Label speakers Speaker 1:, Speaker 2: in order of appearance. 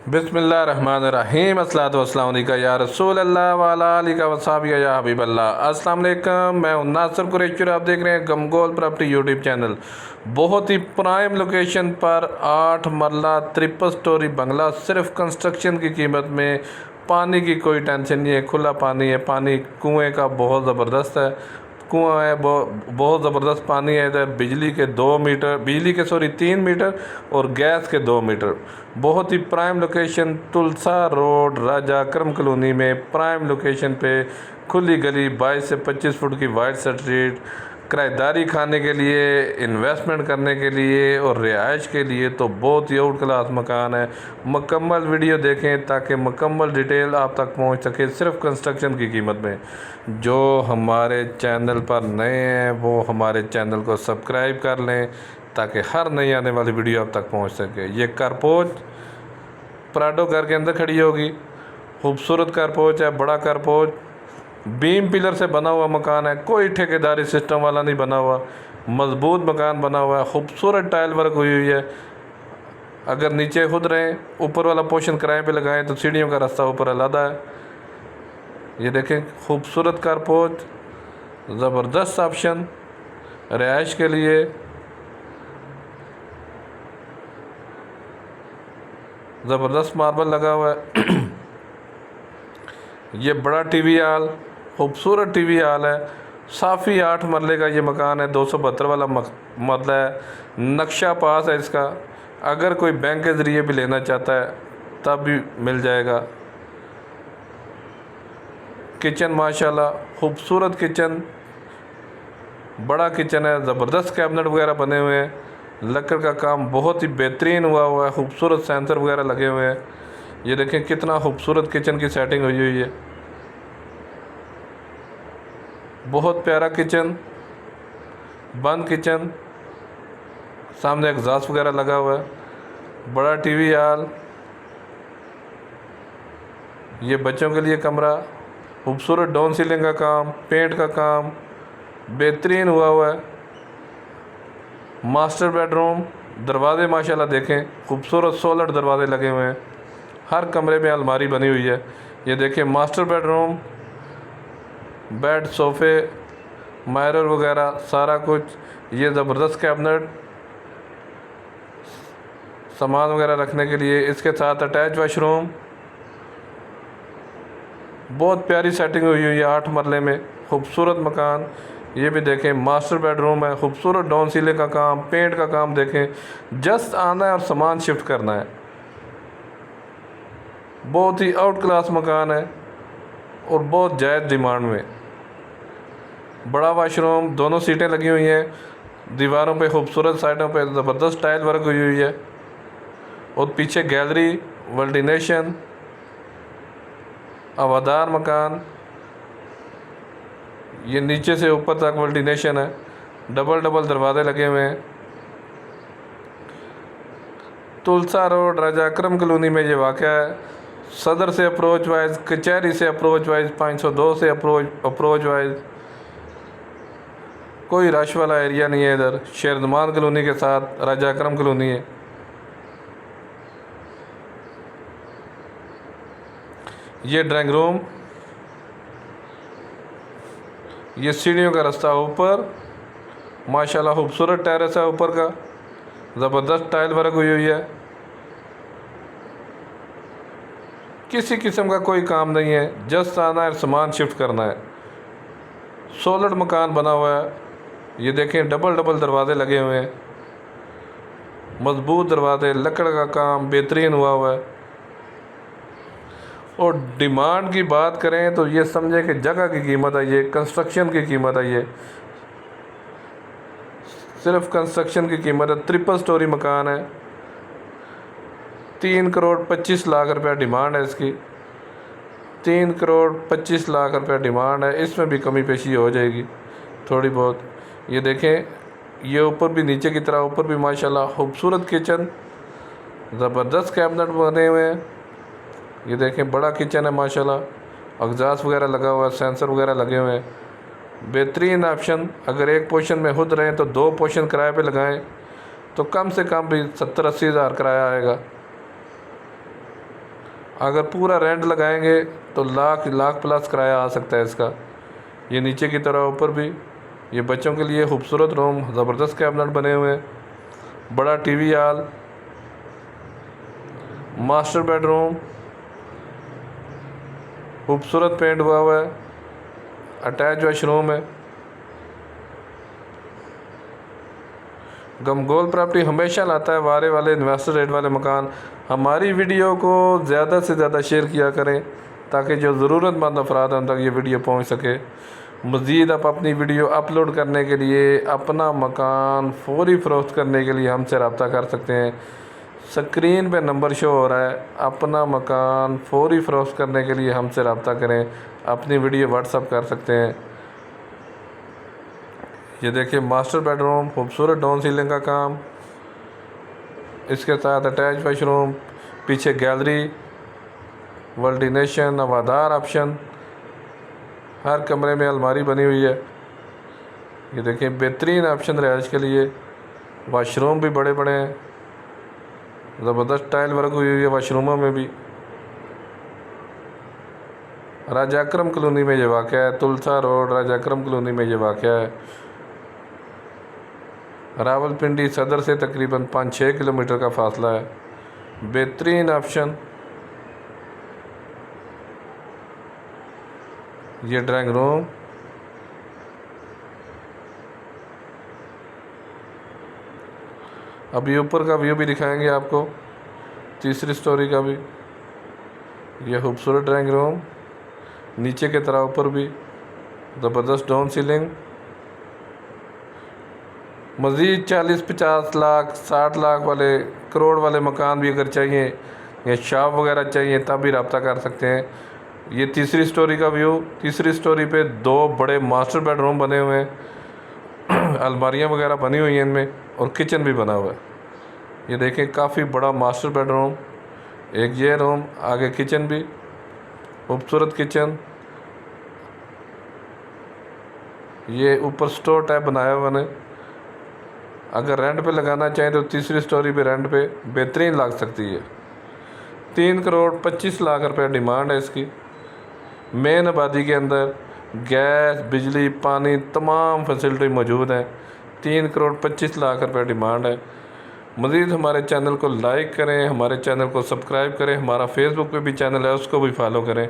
Speaker 1: बिस्मिल्लाहिर्रहमानिर्रहीम अस्सलातु वस्सलामु अलैका या रसूल अल्लाह वाला अलिका वसाबिया या हबीब अल्लाह। अस्सलाम वालेकुम, मैं हूं नासिर कुरैशी, आप देख रहे हैं गमगोल प्रॉपर्टी यूट्यूब चैनल। बहुत ही प्राइम लोकेशन पर 8 मरला ट्रिपल स्टोरी बंगला, सिर्फ कंस्ट्रक्शन की कीमत में। पानी की कोई टेंशन नहीं है, खुला पानी है। पानी कुएँ का बहुत ज़बरदस्त है, कुआँ है, बहुत ज़बरदस्त पानी है। इधर बिजली के 2 मीटर, बिजली के 3 मीटर और गैस के 2 मीटर। बहुत ही प्राइम लोकेशन, तुलसा रोड, राजा अकरम कॉलोनी में प्राइम लोकेशन पे खुली गली, 22 से 25 फुट की वाइड स्ट्रीट। किराएदारी खाने के लिए, इन्वेस्टमेंट करने के लिए और रिहाइश के लिए तो बहुत ही आउट क्लास मकान है। मुकम्मल वीडियो देखें ताकि मुकम्मल डिटेल आप तक पहुंच सके, सिर्फ कंस्ट्रक्शन की कीमत में। जो हमारे चैनल पर नए हैं वो हमारे चैनल को सब्सक्राइब कर लें ताकि हर नई आने वाली वीडियो आप तक पहुंच सके। ये कारपोच प्राडो घर के अंदर खड़ी होगी, खूबसूरत कारपोच है, बड़ा कारपोच, बीम पिलर से बना हुआ मकान है, कोई ठेकेदारी सिस्टम वाला नहीं बना हुआ, मजबूत मकान बना हुआ है। खूबसूरत टाइल वर्क हुई हुई है। अगर नीचे खुद रहें, ऊपर वाला पोर्शन किराए पे लगाएं तो सीढ़ियों का रास्ता ऊपर अलग है। ये देखें, खूबसूरत कारपोच, ज़बरदस्त ऑप्शन रिहाइश के लिए। ज़बरदस्त मार्बल लगा हुआ है। ये बड़ा टीवी हॉल, खूबसूरत टीवी हॉल है। साफ़ी 8 मरले का ये मकान है, 272 वाला मरला है। नक्शा पास है इसका। अगर कोई बैंक के ज़रिए भी लेना चाहता है तब भी मिल जाएगा। किचन माशाल्लाह खूबसूरत किचन, बड़ा किचन है, ज़बरदस्त कैबिनेट वगैरह बने हुए हैं। लकड़ का काम बहुत ही बेहतरीन हुआ है, खूबसूरत सेंसर वगैरह लगे हुए हैं। ये देखें कितना खूबसूरत किचन की सेटिंग हुई हुई है। बहुत प्यारा किचन, बंद किचन, सामने एग्जॉस्ट वगैरह लगा हुआ है। बड़ा टीवी हॉल, ये बच्चों के लिए कमरा, खूबसूरत डाउन सीलिंग का काम, पेंट का काम बेहतरीन हुआ है। मास्टर बेडरूम, दरवाज़े माशाल्लाह देखें, खूबसूरत 16 दरवाजे लगे हुए हैं। हर कमरे में अलमारी बनी हुई है। ये देखें मास्टर बेडरूम, बेड, सोफ़े, मिरर वगैरह सारा कुछ। ये ज़बरदस्त कैबिनेट, सामान वगैरह रखने के लिए। इसके साथ अटैच वाशरूम, बहुत प्यारी सेटिंग हुई हुई है 8 मरले में, खूबसूरत मकान। ये भी देखें मास्टर बेडरूम है, खूबसूरत डाउन सीलिंग का काम, पेंट का काम देखें। जस्ट आना है और सामान शिफ्ट करना है। बहुत ही आउट क्लास मकान है और बहुत जायज़ डिमांड में। बड़ा वाशरूम, दोनों सीटें लगी हुई हैं। दीवारों पे खूबसूरत, साइडों पे ज़बरदस्त टाइल वर्क हुई हुई है। और पीछे गैलरी, वेंटिलेशन, हवादार मकान। ये नीचे से ऊपर तक वेंटिलेशन है। डबल दरवाजे लगे हुए हैं। तुलसा रोड, राजा अकरम कॉलोनी में ये वाक़या है। सदर से अप्रोच वाइज, कचहरी से अप्रोच वाइज, 502 से अप्रोच वाइज। कोई रश वाला एरिया नहीं है। इधर शेरदमान कॉलोनी के साथ राजा अकरम कॉलोनी है। ये ड्राइंग रूम, ये सीढ़ियों का रास्ता ऊपर, माशाल्लाह खूबसूरत टेरेस है ऊपर का, ज़बरदस्त टाइल वर्क हुई हुई है। किसी किस्म का कोई काम नहीं है, जस्ट आना है, सामान शिफ्ट करना है। सोलर मकान बना हुआ है। ये देखें डबल दरवाजे लगे हुए हैं, मजबूत दरवाजे, लकड़ का काम बेहतरीन हुआ है। और डिमांड की बात करें तो ये समझे कि जगह की कीमत है, ये कंस्ट्रक्शन की कीमत है। ये सिर्फ कंस्ट्रक्शन की कीमत है। ट्रिपल स्टोरी मकान है। 3 करोड़ 25 लाख रुपया डिमांड है इसकी। 3 करोड़ 25 लाख रुपया डिमांड है। इसमें भी कमी पेशी हो जाएगी थोड़ी बहुत। ये देखें, ये ऊपर भी, नीचे की तरह ऊपर भी माशाल्लाह खूबसूरत किचन, ज़बरदस्त कैबिनेट बने हुए हैं। ये देखें बड़ा किचन है माशाल्लाह, एग्जॉस्ट वगैरह लगा हुआ है, सेंसर वगैरह लगे हुए हैं। बेहतरीन ऑप्शन। अगर एक पोर्शन में खुद रहें तो 2 पोर्शन किराए पे लगाएं तो कम से कम भी 70-80 हज़ार किराया आएगा। अगर पूरा रेंट लगाएंगे तो लाख लाख प्लस किराया आ सकता है इसका। ये नीचे की तरह ऊपर भी ये बच्चों के लिए खूबसूरत रूम, ज़बरदस्त कैबिनेट बने हुए हैं, बड़ा टीवी हॉल, मास्टर बेडरूम खूबसूरत पेंट हुआ हुआ है, अटैच वॉशरूम है। गमगोल प्रॉपर्टी हमेशा लाता है वारे वाले इन्वेस्टर रेट वाले मकान। हमारी वीडियो को ज़्यादा से ज़्यादा शेयर किया करें ताकि जो ज़रूरतमंद अफराद हैं उन तक ये वीडियो पहुंच सके। मज़ीद आप अपनी वीडियो अपलोड करने के लिए, अपना मकान फौरी फ़रोख्त करने के लिए हमसे रब्ता कर सकते हैं। स्क्रीन पे नंबर शो हो रहा है। अपना मकान फौरी फ़रोख्त करने के लिए हमसे रब्ता करें, अपनी वीडियो व्हाट्सअप कर सकते हैं। ये देखिए मास्टर बेडरूम, खूबसूरत डाउन सीलिंग का काम, इसके साथ अटैच वॉशरूम, पीछे गैलरी, वेंटिलेशन, हवादार ऑप्शन, हर कमरे में अलमारी बनी हुई है। ये देखिए बेहतरीन ऑप्शन रहायश के लिए। वाशरूम भी बड़े बड़े हैं, ज़बरदस्त टाइल वर्क हुई हुई है वाशरूमों में भी। राजा अकरम कॉलोनी में ये वाक़ है, तुलसा रोड राजा अकरम कॉलोनी में ये वाक़ है। रावलपिंडी सदर से तकरीबन 5-6 किलोमीटर का फासला है। बेहतरीन ऑप्शन। ये ड्राइंग रूम, अभी ऊपर का व्यू भी दिखाएंगे आपको, तीसरी स्टोरी का भी। यह खूबसूरत ड्राइंग रूम, नीचे की तरह ऊपर भी ज़बरदस्त डाउन सीलिंग। मज़ीद 40-50 लाख 60 लाख वाले, करोड़ वाले मकान भी अगर चाहिए या शॉप वगैरह चाहिए तब भी रब्ता कर सकते हैं। ये तीसरी स्टोरी का व्यू। तीसरी स्टोरी पे 2 बड़े मास्टर बेडरूम बने हुए हैं, अलमारियाँ वगैरह बनी हुई हैं इनमें, और किचन भी बना हुआ है। ये देखें काफ़ी बड़ा मास्टर बेडरूम, एक ये रूम, आगे किचन भी खूबसूरत किचन। ये ऊपर स्टोर टाइप बनाया हुआ ने। अगर रेंट पे लगाना चाहें तो तीसरी स्टोरी पे रेंट पे बेहतरीन लग सकती है। 3 करोड़ 25 लाख रुपए डिमांड है इसकी। मेन आबादी के अंदर गैस, बिजली, पानी तमाम फैसिलिटी मौजूद हैं। 3 करोड़ 25 लाख रुपए डिमांड है। मज़ीद हमारे चैनल को लाइक करें, हमारे चैनल को सब्सक्राइब करें, हमारा फेसबुक पे भी चैनल है उसको भी फॉलो करें।